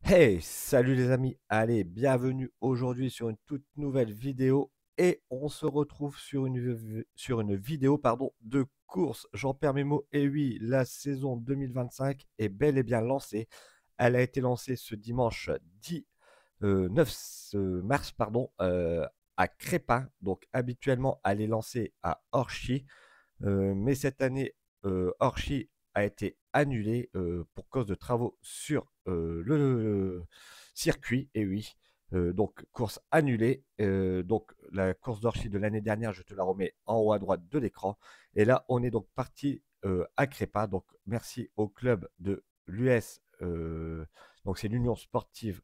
Hey, salut les amis, allez, bienvenue aujourd'hui sur une toute nouvelle vidéo et on se retrouve sur une vidéo de course. J'en perds mes mots et oui, la saison 2025 est bel et bien lancée. Elle a été lancée ce dimanche 9 mars à Crépin. Donc habituellement, elle est lancée à Orchy. Mais cette année, Orchy a été annulé pour cause de travaux sur le circuit. Et oui, donc course annulée. Donc la course d'Orchy de l'année dernière, je te la remets en haut à droite de l'écran. Et là, on est donc parti à Crépin. Donc merci au club de l'US. Donc c'est l'Union sportive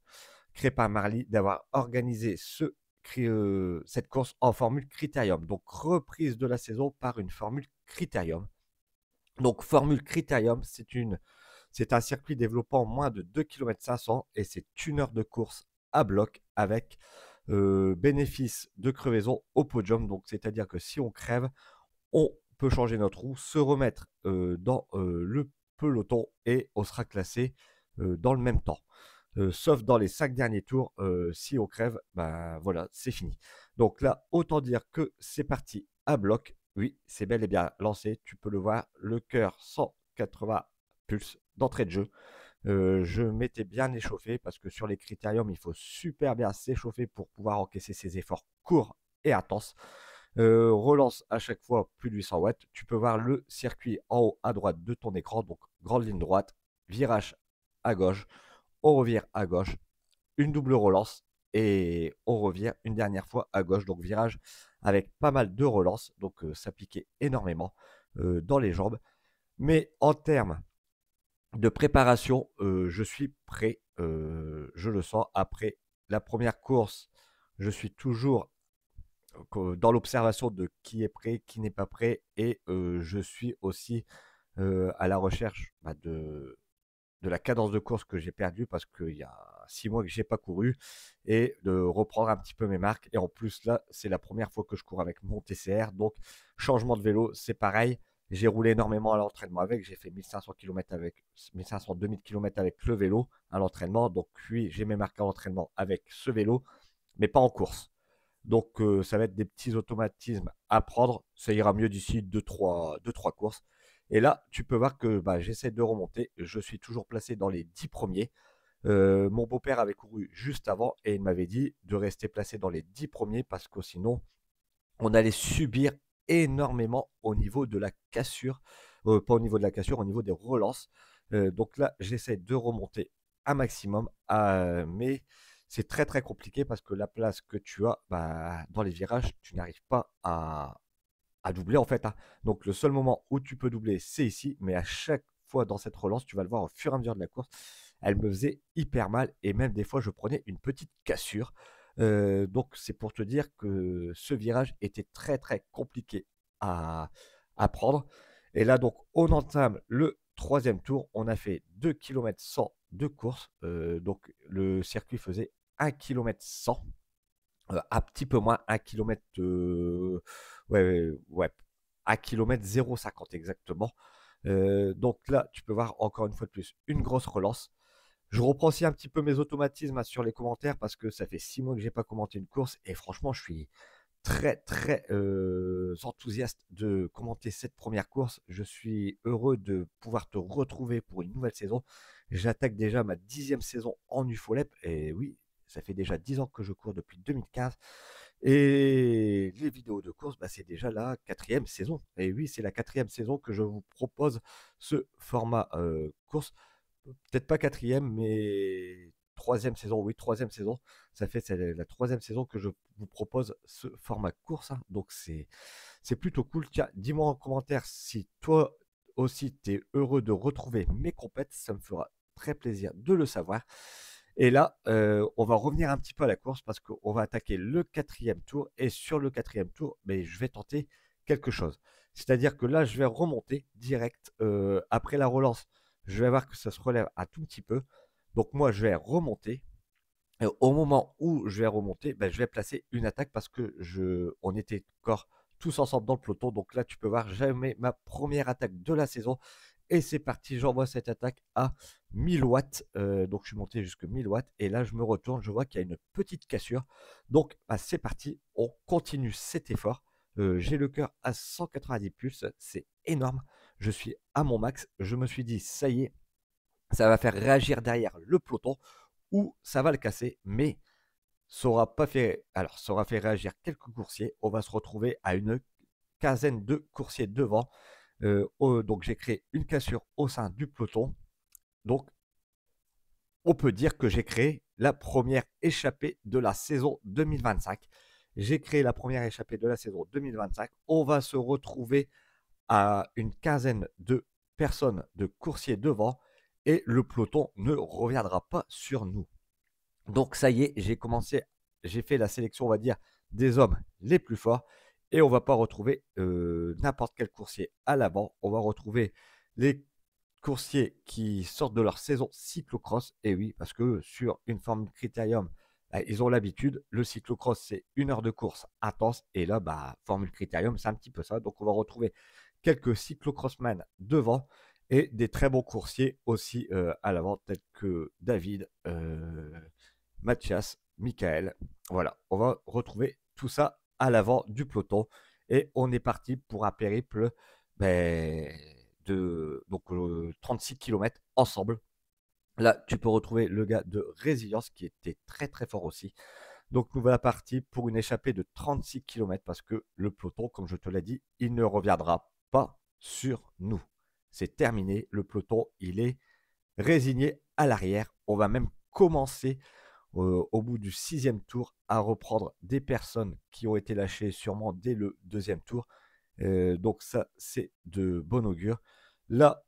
Crépin-Marly d'avoir organisé cette course en formule Critérium. Donc reprise de la saison par une formule Critérium. Donc formule Critérium, c'est un circuit développant moins de 2,5 km et c'est une heure de course à bloc avec bénéfice de crevaison au podium. Donc c'est-à-dire que si on crève, on peut changer notre roue, se remettre dans le peloton et on sera classé dans le même temps. Sauf dans les 5 derniers tours, si on crève, ben voilà, c'est fini. Donc là, autant dire que c'est parti à bloc. Oui, c'est bel et bien lancé. Tu peux le voir, le cœur 180 pulses d'entrée de jeu. Je m'étais bien échauffé parce que sur les critériums, il faut super bien s'échauffer pour pouvoir encaisser ses efforts courts et intenses. Relance à chaque fois plus de 800 watts. Tu peux voir le circuit en haut à droite de ton écran. Donc, grande ligne droite, virage à gauche, on revire à gauche, une double relance et on revient une dernière fois à gauche. Donc, virage avec pas mal de relances. Donc, ça piquait énormément dans les jambes. Mais en termes de préparation, je suis prêt. Je le sens après la première course. Je suis toujours dans l'observation de qui est prêt, qui n'est pas prêt, et je suis aussi à la recherche de la cadence de course que j'ai perdue parce qu'il y a 6 mois que j'ai pas couru et de reprendre un petit peu mes marques. Et en plus, là, c'est la première fois que je cours avec mon TCR. Donc, changement de vélo, c'est pareil. J'ai roulé énormément à l'entraînement avec. J'ai fait 1500 km avec 1500, 2000 km avec le vélo à l'entraînement. Donc, oui, j'ai mes marques à l'entraînement avec ce vélo, mais pas en course. Donc, ça va être des petits automatismes à prendre. Ça ira mieux d'ici 2-3 courses. Et là, tu peux voir que bah, j'essaie de remonter. Je suis toujours placé dans les 10 premiers. Mon beau-père avait couru juste avant et il m'avait dit de rester placé dans les 10 premiers parce que sinon, on allait subir énormément au niveau de la cassure. Pas au niveau de la cassure, au niveau des relances. Donc là, j'essaie de remonter un maximum. Mais c'est très très compliqué parce que la place que tu as bah, dans les virages, tu n'arrives pas à doubler en fait, hein. Donc le seul moment où tu peux doubler, c'est ici. Mais à chaque fois dans cette relance, tu vas le voir au fur et à mesure de la course, elle me faisait hyper mal. Et même des fois, je prenais une petite cassure. Donc c'est pour te dire que ce virage était très très compliqué à, à prendre. Et là donc on entame le troisième tour. On a fait 2 km 100 de course. Donc le circuit faisait 1 km 100. Un petit peu moins, 1 km, ouais, 1 km 0,50 exactement. Donc là, tu peux voir encore une fois de plus une grosse relance. Je reprends aussi un petit peu mes automatismes hein, sur les commentaires parce que ça fait 6 mois que j'ai pas commenté une course et franchement, je suis très très enthousiaste de commenter cette première course. Je suis heureux de pouvoir te retrouver pour une nouvelle saison. J'attaque déjà ma 10e saison en UFOLEP et oui, ça fait déjà 10 ans que je cours depuis 2015. Et les vidéos de course, bah, c'est déjà la 4e saison. Et oui, c'est la 4e saison que je vous propose ce format course. Peut-être pas 4e, mais 3e saison. Oui, 3e saison. C'est la 3e saison que je vous propose ce format course, hein. Donc c'est plutôt cool. Tiens, dis-moi en commentaire si toi aussi tu es heureux de retrouver mes compètes. Ça me fera très plaisir de le savoir. Et là, on va revenir un petit peu à la course parce qu'on va attaquer le 4e tour. Et sur le 4e tour, mais je vais tenter quelque chose. C'est-à-dire que là, je vais remonter direct après la relance. Je vais voir que ça se relève un tout petit peu. Donc moi, je vais remonter. Et au moment où je vais remonter, ben, je vais placer une attaque parce que on était encore tous ensemble dans le peloton. Donc là, tu peux voir, jamais ma première attaque de la saison. Et c'est parti, j'envoie cette attaque à 1000 watts. Donc je suis monté jusqu'à 1000 watts. Et là, je me retourne, je vois qu'il y a une petite cassure. Donc bah, c'est parti, on continue cet effort. J'ai le cœur à 190 pulses, c'est énorme. Je suis à mon max. Je me suis dit, ça y est, ça va faire réagir derrière le peloton ou ça va le casser. Mais ça aura pas fait, alors ça aura fait réagir quelques coursiers. On va se retrouver à une quinzaine de coursiers devant. Donc j'ai créé une cassure au sein du peloton. Donc on peut dire que j'ai créé la première échappée de la saison 2025. J'ai créé la première échappée de la saison 2025. On va se retrouver à une quinzaine de personnes de coursiers devant et le peloton ne reviendra pas sur nous. Donc ça y est, j'ai fait la sélection, on va dire, des hommes les plus forts et on va pas retrouver n'importe quel coursier à l'avant. On va retrouver les coursiers qui sortent de leur saison cyclocross. Et oui, parce que sur une Formule Critérium, ils ont l'habitude. Le cyclocross, c'est 1 heure de course intense. Et là, Formule Critérium, c'est un petit peu ça. Donc, on va retrouver quelques cyclocrossman devant et des très bons coursiers aussi à l'avant, tels que David, Mathias, Michael. Voilà, on va retrouver tout ça à l'avant du peloton. Et on est parti pour un périple de 36 km ensemble. Là, tu peux retrouver le gars de Résilience qui était très très fort aussi. Donc nous voilà partis pour une échappée de 36 km parce que le peloton, comme je te l'ai dit, il ne reviendra pas sur nous. C'est terminé, le peloton, il est résigné à l'arrière. On va même commencer au bout du 6e tour à reprendre des personnes qui ont été lâchées sûrement dès le 2e tour. Donc ça, c'est de bon augure. Là,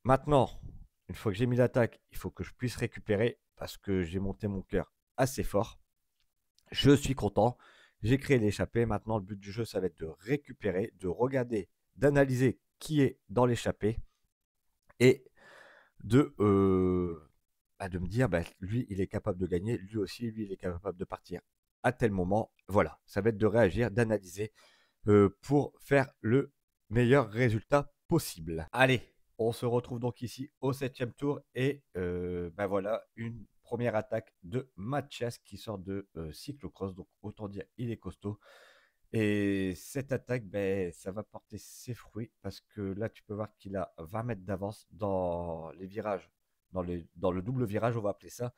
maintenant, une fois que j'ai mis l'attaque, il faut que je puisse récupérer parce que j'ai monté mon cœur assez fort. Je suis content. J'ai créé l'échappée. Maintenant, le but du jeu, ça va être de récupérer, de regarder, d'analyser qui est dans l'échappée et de me dire, lui, il est capable de gagner, lui aussi, lui, il est capable de partir à tel moment. Voilà, ça va être de réagir, d'analyser pour faire le meilleur résultat possible. Allez, on se retrouve donc ici au 7e tour et voilà, une première attaque de Mathias qui sort de cyclocross, donc autant dire il est costaud. Et cette attaque, ça va porter ses fruits parce que là, tu peux voir qu'il a 20 mètres d'avance dans les virages, dans le double virage, on va appeler ça.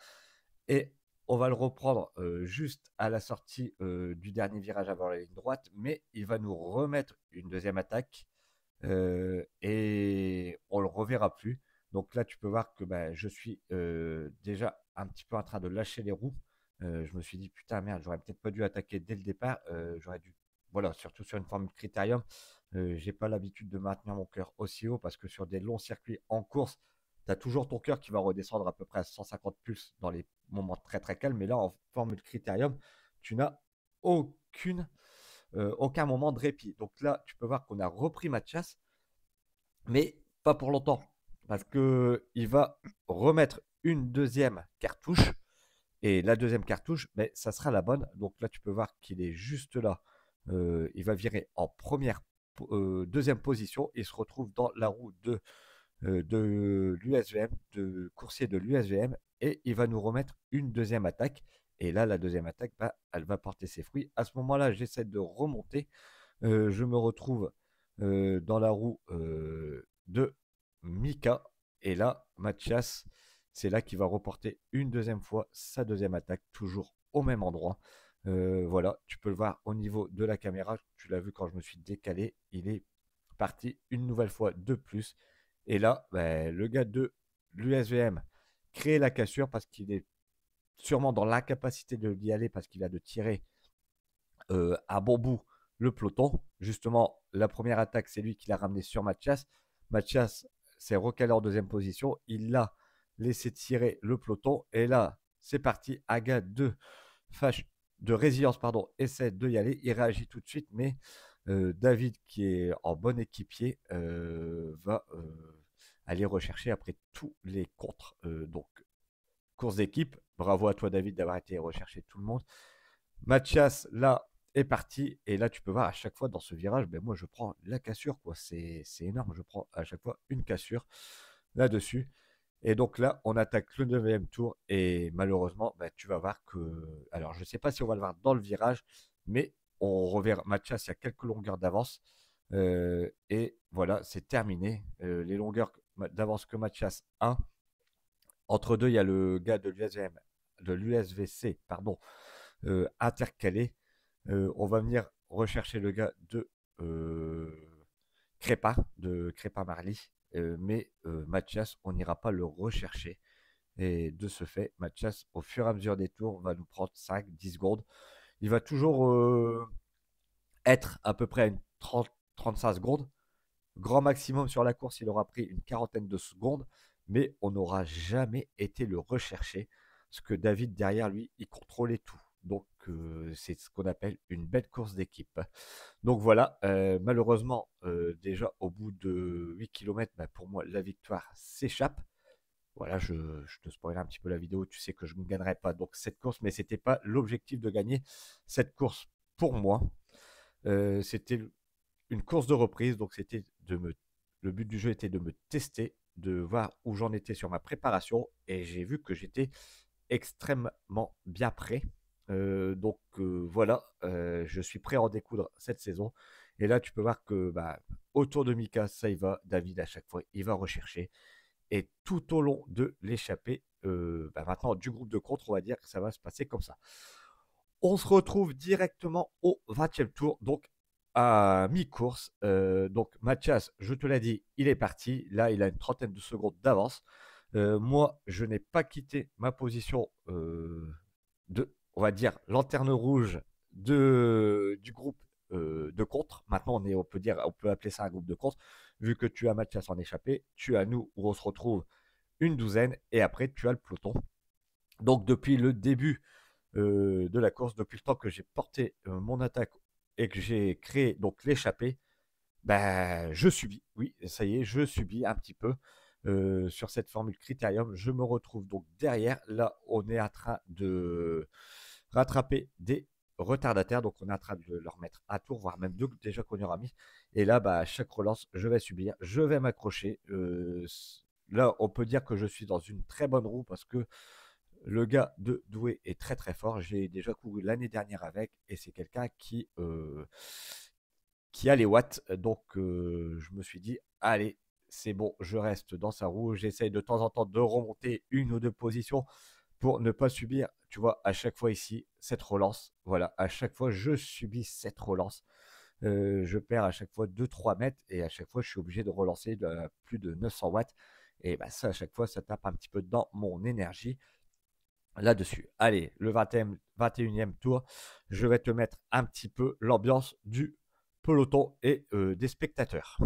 Et on va le reprendre juste à la sortie du dernier virage avant la ligne droite, mais il va nous remettre une deuxième attaque et on le reverra plus. Donc là, tu peux voir que je suis déjà un petit peu en train de lâcher les roues. Je me suis dit, putain, merde, j'aurais peut-être pas dû attaquer dès le départ. J'aurais dû, voilà, surtout sur une formule critérium. J'ai pas l'habitude de maintenir mon cœur aussi haut parce que sur des longs circuits en course, tu as toujours ton cœur qui va redescendre à peu près à 150 pulses dans les moments très très calmes. Mais là, en formule critérium, tu n'as aucun moment de répit. Donc là, tu peux voir qu'on a repris Mathias, mais pas pour longtemps. Parce qu'il va remettre une deuxième cartouche. Et la deuxième cartouche, ça sera la bonne. Donc là, tu peux voir qu'il est juste là. Il va virer en deuxième position. Il se retrouve dans la roue de l'USVM, de coursier de l'USVM. Et il va nous remettre une deuxième attaque. Et là, la deuxième attaque, elle va porter ses fruits. À ce moment-là, j'essaie de remonter. Je me retrouve dans la roue de Mika. Et là, Mathias, c'est là qu'il va reporter une deuxième fois sa deuxième attaque, toujours au même endroit. Voilà, tu peux le voir au niveau de la caméra. Tu l'as vu quand je me suis décalé. Il est parti une nouvelle fois de plus. Et là, le gars de l'USVM crée la cassure parce qu'il est sûrement dans l'incapacité de d'y aller parce qu'il a de tirer à bon bout le peloton. Justement, la première attaque, c'est lui qui l'a ramené sur Mathias. Mathias s'est recalé en deuxième position. Il l'a laissé tirer le peloton. Et là, c'est parti. Aga de Résilience essaie de y aller. Il réagit tout de suite, mais David, qui est en bon équipier, va aller rechercher après tous les contres. Donc, course d'équipe. Bravo à toi, David, d'avoir été rechercher tout le monde. Mathias, là, est parti. Et là, tu peux voir à chaque fois dans ce virage, ben moi, je prends la cassure, quoi. C'est énorme. Je prends à chaque fois une cassure là-dessus. Et donc là, on attaque le 9e tour. Et malheureusement, ben, tu vas voir que. Alors, je ne sais pas si on va le voir dans le virage, mais on reverra Mathias, il y a quelques longueurs d'avance. Et voilà, c'est terminé. Les longueurs d'avance que Mathias a. Entre deux, il y a le gars de l'USVC, pardon, intercalé. On va venir rechercher le gars euh, de Crépa Marly. Mais Mathias, on n'ira pas le rechercher. Et de ce fait, Mathias, au fur et à mesure des tours, va nous prendre 5-10 secondes. Il va toujours être à peu près à une 30-35 secondes. Grand maximum sur la course, il aura pris une quarantaine de secondes, mais on n'aura jamais été le rechercher, parce que David, derrière lui, il contrôlait tout. Donc, c'est ce qu'on appelle une belle course d'équipe. Donc voilà, malheureusement, déjà au bout de 8 km, bah, pour moi, la victoire s'échappe. Voilà, je te spoilerai un petit peu la vidéo, tu sais que je ne gagnerai pas donc cette course, mais ce n'était pas l'objectif de gagner cette course pour moi. C'était une course de reprise, donc le but du jeu était de me tester, de voir où j'en étais sur ma préparation, et j'ai vu que j'étais extrêmement bien prêt. Voilà, je suis prêt à en découdre cette saison. Et là, tu peux voir que bah, autour de Mika, ça y va. David, à chaque fois, il va rechercher. Et tout au long de l'échappée, bah, maintenant, du groupe de contre, on va dire que ça va se passer comme ça. On se retrouve directement au 20e tour, donc à mi-course. Donc Mathias, je te l'ai dit, il est parti. Là, il a une trentaine de secondes d'avance. Moi, je n'ai pas quitté ma position de, on va dire, lanterne rouge du groupe de contre. Maintenant, on peut appeler ça un groupe de contre, vu que tu as Mathias en échappée, tu as nous où on se retrouve une douzaine, et après tu as le peloton. Donc depuis le début de la course, depuis le temps que j'ai porté mon attaque et que j'ai créé donc l'échappée, ben, je subis, oui, ça y est, je subis un petit peu sur cette formule Critérium. Je me retrouve donc derrière. Là, on est en train de rattraper des retardataires, donc on est en train de leur mettre un tour, voire même deux déjà qu'on y aura mis. Et là, bah, à chaque relance, je vais subir, je vais m'accrocher. Là, on peut dire que je suis dans une très bonne roue parce que le gars de Douai est très très fort. J'ai déjà couru l'année dernière avec, et c'est quelqu'un qui a les watts. Donc je me suis dit, allez, c'est bon, je reste dans sa roue. J'essaye de temps en temps de remonter une ou deux positions pour ne pas subir, tu vois, à chaque fois ici, cette relance. Voilà, à chaque fois, je subis cette relance. Je perds à chaque fois 2-3 mètres, et à chaque fois, je suis obligé de relancer de plus de 900 watts. Et bah, ça, à chaque fois, ça tape un petit peu dans mon énergie là-dessus. Allez, le 21e tour, je vais te mettre un petit peu l'ambiance du peloton et des spectateurs.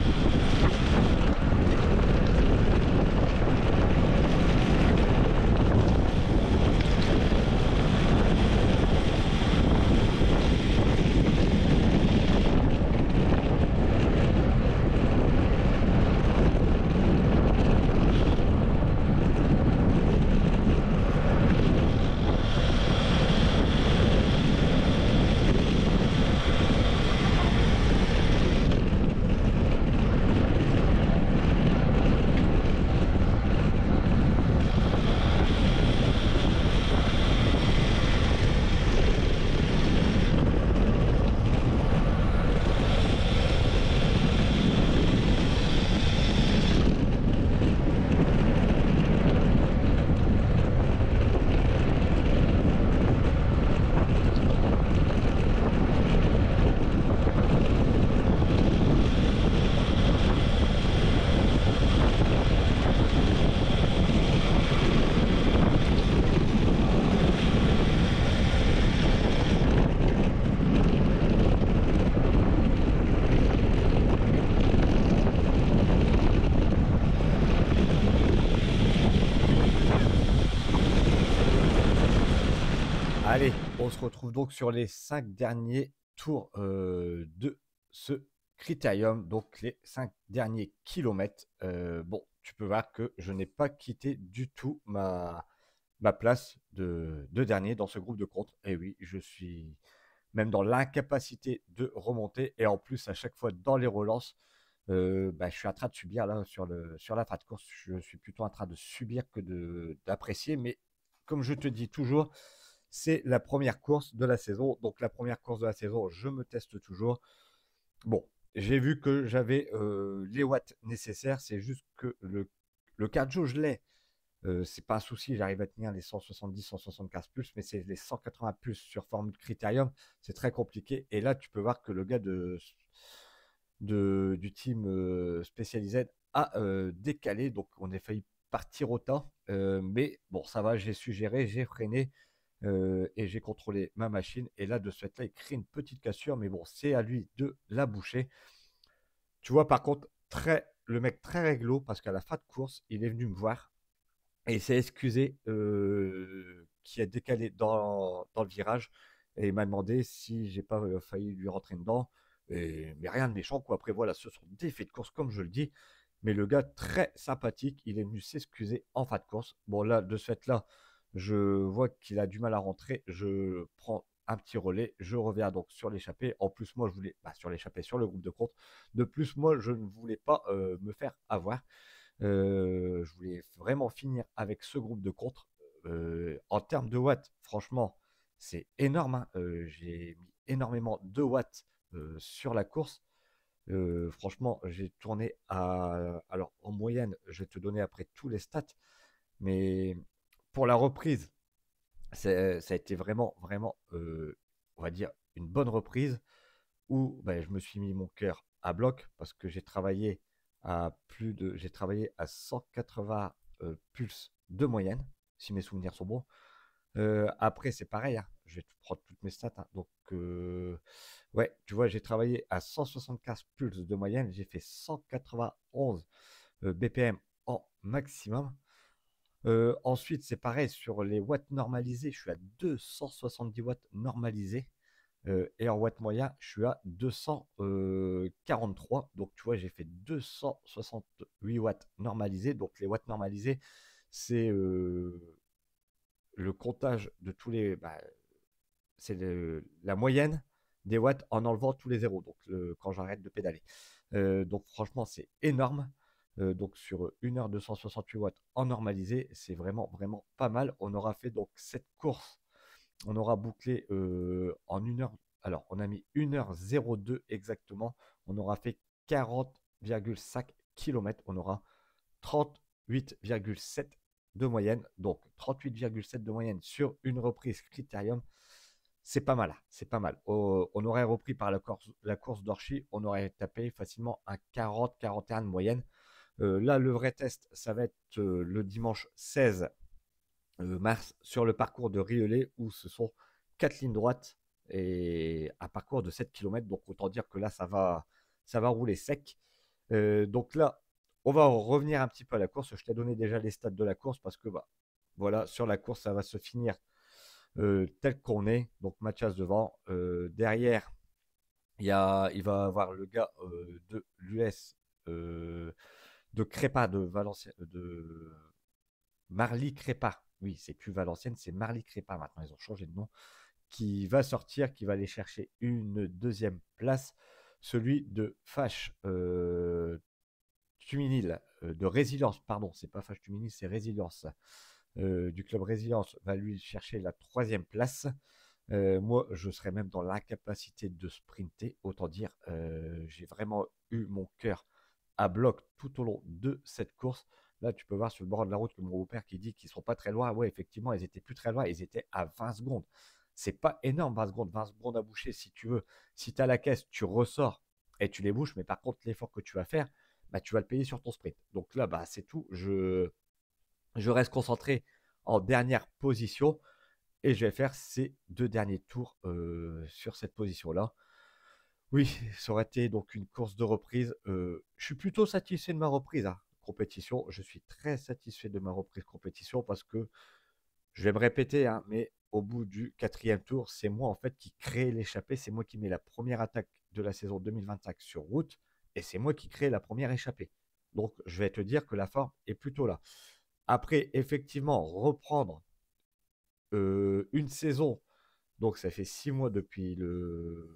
Allez, on se retrouve donc sur les 5 derniers tours de ce critérium, donc les 5 derniers kilomètres. Bon, tu peux voir que je n'ai pas quitté du tout ma place de dernier dans ce groupe de contre. Et oui, je suis même dans l'incapacité de remonter. Et en plus, à chaque fois dans les relances, je suis en train de subir là sur la fin de course. Je suis plutôt en train de subir que d'apprécier. Mais comme je te dis toujours, c'est la première course de la saison. Donc la première course de la saison, je me teste toujours. Bon, j'ai vu que j'avais les watts nécessaires. C'est juste que le cardio, je l'ai. C'est pas un souci, j'arrive à tenir les 170, 175 pulses, mais c'est les 180 pulses sur forme de critérium, c'est très compliqué. Et là, tu peux voir que le gars du team spécialisé a décalé, donc on a failli partir au temps. Mais bon, ça va, j'ai su gérer, j'ai freiné et j'ai contrôlé ma machine. Et là, de ce fait-là, il crée une petite cassure, mais bon, c'est à lui de la boucher. Tu vois, par contre, le mec très réglo, parce qu'à la fin de course, il est venu me voir et il s'est excusé qui a décalé dans le virage et il m'a demandé si j'ai pas failli lui rentrer dedans. Mais rien de méchant, quoi. Après, voilà, ce sont des faits de course, comme je le dis. Mais le gars, très sympathique, il est venu s'excuser en fin de course. Bon, là, de ce fait-là, je vois qu'il a du mal à rentrer. Je prends un petit relais. Je reviens donc sur l'échappée. En plus, moi, je voulais, sur l'échappée, sur le groupe de compte. De plus, moi, je ne voulais pas me faire avoir. Je voulais vraiment finir avec ce groupe de contre. En termes de watts, franchement, c'est énorme, hein. J'ai mis énormément de watts sur la course. Franchement, j'ai tourné à... Alors, en moyenne, je vais te donner après tous les stats, mais pour la reprise, ça a été vraiment, vraiment, on va dire, une bonne reprise où je me suis mis mon cœur à bloc parce que j'ai travaillé à 180 pulses de moyenne, si mes souvenirs sont bons. Après, c'est pareil, hein, je vais te prendre toutes mes stats, hein. Donc, ouais, tu vois, j'ai travaillé à 175 pulses de moyenne, j'ai fait 191 BPM en maximum. Ensuite, c'est pareil sur les watts normalisés, je suis à 270 watts normalisés. Et en watts moyen, je suis à 243. Donc, tu vois, j'ai fait 268 watts normalisés. Donc, les watts normalisés, c'est le comptage de tous les. C'est la moyenne des watts en enlevant tous les zéros. Donc, quand j'arrête de pédaler. Donc, franchement, c'est énorme. Donc, sur 1 heure 268 watts en normalisé, c'est vraiment, vraiment pas mal. On aura fait donc cette course. On aura bouclé en 1 heure. Alors, on a mis 1h02 exactement. On aura fait 40,5 km. On aura 38,7 de moyenne. Donc, 38,7 de moyenne sur une reprise critérium. C'est pas mal. C'est pas mal. On aurait repris par la course d'Orchy. On aurait tapé facilement un 40-41 de moyenne. Là, le vrai test, ça va être le dimanche 16 mars sur le parcours de Rieulé où ce sont 4 lignes droites et un parcours de 7 km. Donc autant dire que là, ça va rouler sec. Donc là, on va revenir un petit peu à la course. Je t'ai donné déjà les stats de la course parce que voilà, sur la course, ça va se finir tel qu'on est. Donc Mathias devant. Derrière, il va avoir le gars de l'US de Crépa, de Valenciennes, de Marly Crépa. Oui, c'est plus Valenciennes, c'est Marly Crépa maintenant. Ils ont changé de nom. Qui va sortir, qui va aller chercher une deuxième place. Celui de Fache Tuminil, de Résilience, pardon, c'est pas Fache Tuminil, c'est Résilience. Du club Résilience va lui chercher la troisième place. Moi, je serais même dans l'incapacité de sprinter. Autant dire, j'ai vraiment eu mon cœur à bloc tout au long de cette course. Là, tu peux voir sur le bord de la route que mon beau-père qui dit qu'ils ne sont pas très loin. Ouais, effectivement, ils étaient plus très loin. Ils étaient à 20 secondes. C'est pas énorme, 20 secondes. 20 secondes à boucher, si tu veux. Si tu as la caisse, tu ressors et tu les bouches. Mais par contre, l'effort que tu vas faire, tu vas le payer sur ton sprint. Donc là, c'est tout. Je reste concentré en dernière position et je vais faire ces 2 derniers tours sur cette position-là. Oui, ça aurait été donc une course de reprise. Je suis plutôt satisfait de ma reprise, hein, compétition. Je suis très satisfait de ma reprise compétition parce que je vais me répéter, hein, mais au bout du 4e tour, c'est moi en fait qui crée l'échappée. C'est moi qui mets la première attaque de la saison 2025 sur route et c'est moi qui crée la première échappée. Donc je vais te dire que la forme est plutôt là. Après, effectivement, reprendre une saison Donc ça fait 6 mois depuis que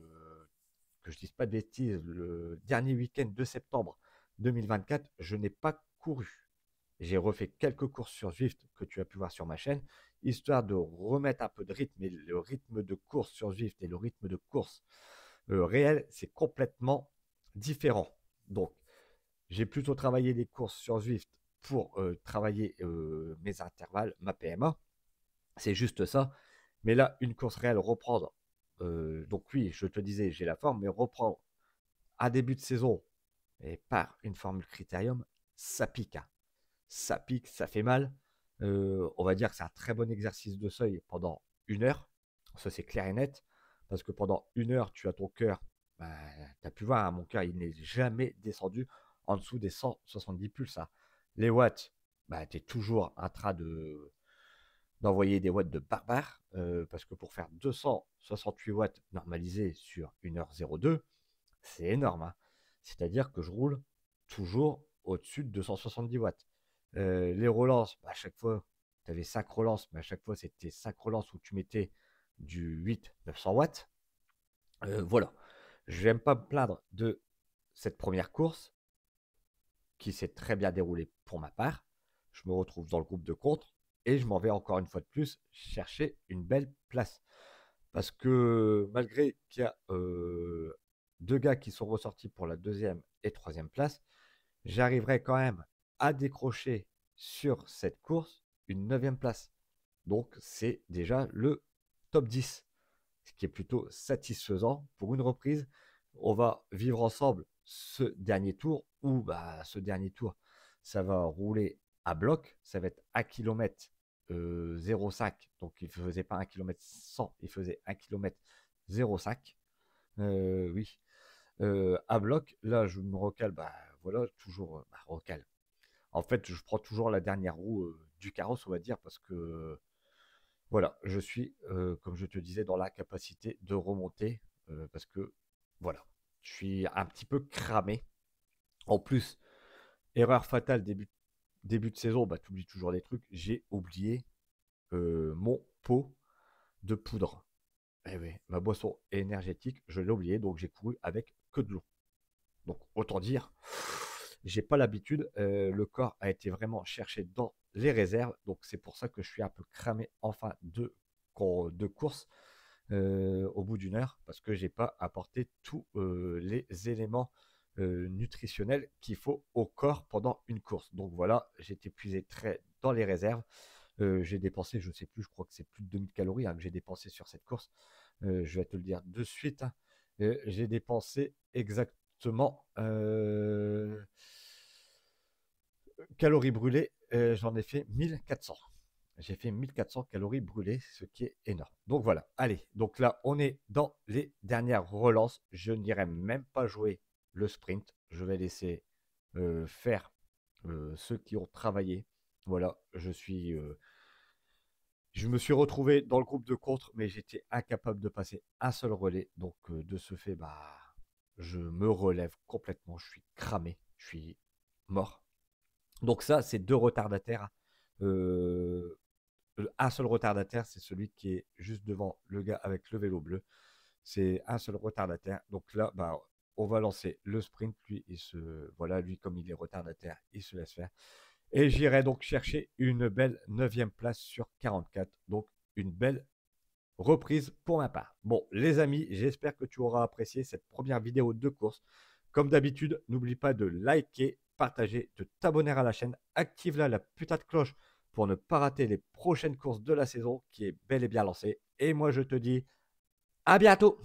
je dise pas de bêtises, le dernier week-end de septembre 2024, je n'ai pas couru. J'ai refait quelques courses sur Zwift que tu as pu voir sur ma chaîne, histoire de remettre un peu de rythme. Et le rythme de course sur Zwift et le rythme de course réel, c'est complètement différent. Donc, j'ai plutôt travaillé les courses sur Zwift pour travailler mes intervalles, ma PMA. C'est juste ça. Mais là, une course réelle, reprendre. Donc oui, je te disais, j'ai la forme, mais reprendre à début de saison et par une formule critérium, ça pique, hein. Ça pique, ça fait mal. On va dire que c'est un très bon exercice de seuil pendant 1 heure. Ça, c'est clair et net. Parce que pendant 1 heure, tu as ton cœur. Bah, tu as pu voir, hein, mon cœur, il n'est jamais descendu en dessous des 170 pulses, hein. Les watts, bah, tu es toujours en train d'envoyer des watts de barbare. Parce que pour faire 268 watts normalisés sur 1h02, c'est énorme, hein. C'est-à-dire que je roule toujours au-dessus de 270 watts. Les relances, bah, à chaque fois, tu avais 5 relances, mais à chaque fois, c'était 5 relances où tu mettais du 8-900 watts. Voilà. Je n'aime pas me plaindre de cette première course qui s'est très bien déroulée pour ma part. Je me retrouve dans le groupe de contre et je m'en vais encore une fois de plus chercher une belle place. Parce que malgré qu'il y a 2 gars qui sont ressortis pour la 2e et 3e place, j'arriverai quand même à décrocher sur cette course une 9e place. Donc c'est déjà le top 10, ce qui est plutôt satisfaisant pour une reprise. On va vivre ensemble ce dernier tour, ou bah, ce dernier tour, ça va rouler à bloc, ça va être 1 km 0,5, donc il ne faisait pas 1 km 100, il faisait 1 km 0,5. Oui, à bloc, là je me recale, bah voilà, toujours recale. En fait, je prends toujours la dernière roue du carrosse, on va dire, parce que voilà, je suis, comme je te disais, dans la capacité de remonter, parce que voilà, je suis un petit peu cramé. En plus, erreur fatale début de saison, bah tu oublies toujours des trucs. J'ai oublié mon pot de poudre. Eh oui, ma boisson énergétique, je l'ai oublié, donc j'ai couru avec que de l'eau. Donc autant dire, j'ai pas l'habitude. Le corps a été vraiment cherché dans les réserves, donc c'est pour ça que je suis un peu cramé en fin de course au bout d'une heure, parce que j'ai pas apporté tous les éléments nutritionnels qu'il faut au corps pendant une course. Donc voilà, j'ai été épuisé très dans les réserves. J'ai dépensé, je ne sais plus, je crois que c'est plus de 2000 calories, hein, que j'ai dépensé sur cette course. Je vais te le dire de suite, hein. J'ai dépensé exactement calories brûlées, j'en ai fait 1400. J'ai fait 1400 calories brûlées, ce qui est énorme. Donc voilà, allez, donc là on est dans les dernières relances. Je n'irai même pas jouer le sprint. Je vais laisser faire ceux qui ont travaillé. Voilà, je me suis retrouvé dans le groupe de contre, mais j'étais incapable de passer un seul relais. Donc de ce fait, bah, je me relève complètement. Je suis cramé, je suis mort. Donc ça, c'est 2 retardataires. Un seul retardataire, c'est celui qui est juste devant le gars avec le vélo bleu. C'est un seul retardataire. Donc là, bah, on va lancer le sprint. Lui, voilà, lui, comme il est retardataire, il se laisse faire. Et j'irai donc chercher une belle 9e place sur 44. Donc une belle reprise pour ma part. Bon, les amis, j'espère que tu auras apprécié cette première vidéo de course. Comme d'habitude, n'oublie pas de liker, partager, de t'abonner à la chaîne. Active là la putain de cloche pour ne pas rater les prochaines courses de la saison qui est bel et bien lancée. Et moi, je te dis à bientôt!